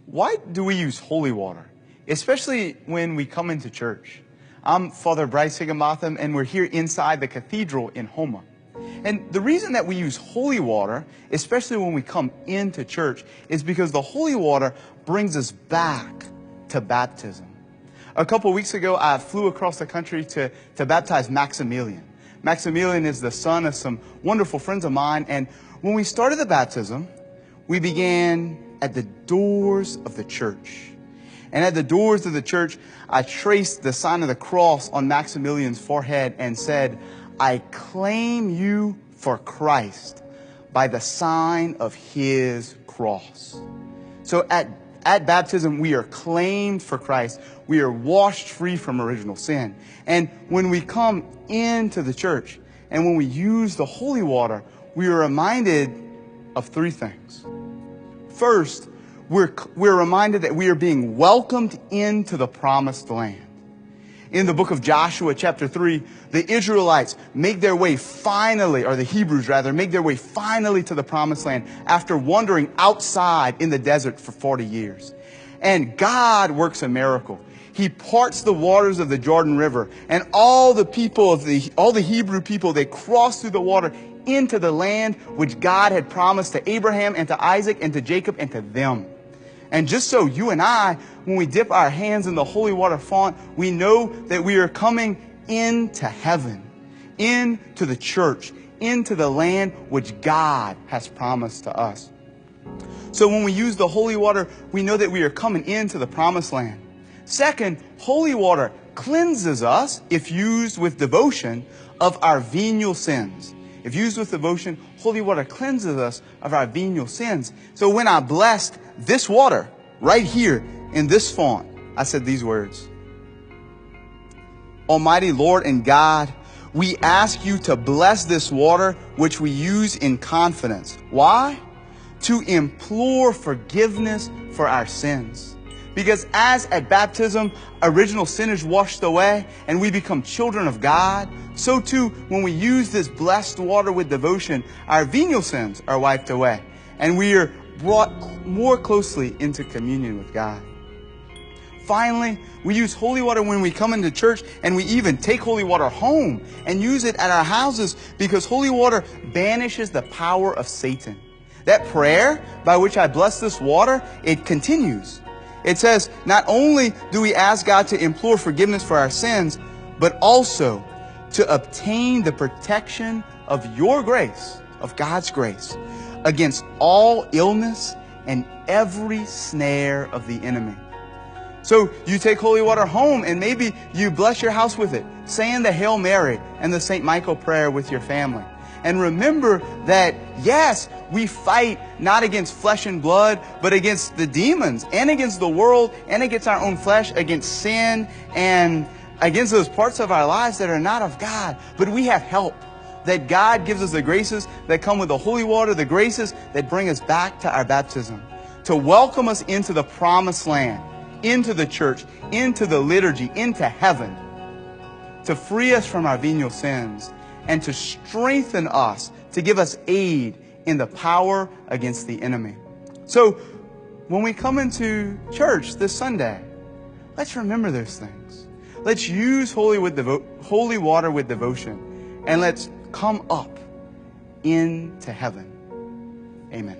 Why do we use holy water, especially when we come into church? I'm Father Brice Higginbotham, and we're here inside the cathedral in Houma. And the reason that we use holy water, especially when we come into church, is because the holy water brings us back to baptism. A couple weeks ago, I flew across the country to baptize Maximilian. Maximilian is the son of some wonderful friends of mine, and when we started the baptism, we began at the doors of the church. And at the doors of the church, I traced the sign of the cross on Maximilian's forehead and said, "I claim you for Christ by the sign of his cross." So at baptism, we are claimed for Christ. We are washed free from original sin. And when we come into the church and when we use the holy water, we are reminded of three things. First, we're reminded that we are being welcomed into the promised land. In the book of Joshua, chapter 3, the Israelites make their way finally, or the Hebrews rather, make their way finally to the promised land after wandering outside in the desert for 40 years. And God works a miracle. He parts the waters of the Jordan River, and all the Hebrew people, they cross through the water into the land which God had promised to Abraham and to Isaac and to Jacob and to them. And just so you and I, when we dip our hands in the holy water font, we know that we are coming into heaven, into the church, into the land which God has promised to us. So when we use the holy water, we know that we are coming into the promised land. Second, holy water cleanses us, if used with devotion, of our venial sins. If used with devotion, holy water cleanses us of our venial sins. So when I blessed this water right here in this font, I said these words: "Almighty Lord and God, we ask you to bless this water which we use in confidence." Why? To implore forgiveness for our sins. Because as at baptism, original sin is washed away and we become children of God, so too, when we use this blessed water with devotion, our venial sins are wiped away and we are brought more closely into communion with God. Finally, we use holy water when we come into church, and we even take holy water home and use it at our houses because holy water banishes the power of Satan. That prayer by which I bless this water, it continues. It says, not only do we ask God to implore forgiveness for our sins, but also to obtain the protection of your grace, of God's grace, against all illness and every snare of the enemy. So you take holy water home and maybe you bless your house with it, saying the Hail Mary and the St. Michael prayer with your family. And remember that, yes, we fight not against flesh and blood, but against the demons and against the world and against our own flesh, against sin and against those parts of our lives that are not of God. But we have help. That God gives us the graces that come with the holy water, the graces that bring us back to our baptism, to welcome us into the promised land, into the church, into the liturgy, into heaven, to free us from our venial sins, and to strengthen us, to give us aid in the power against the enemy. So when we come into church this Sunday, let's remember those things. Let's use holy water with devotion, and let's come up into heaven. Amen.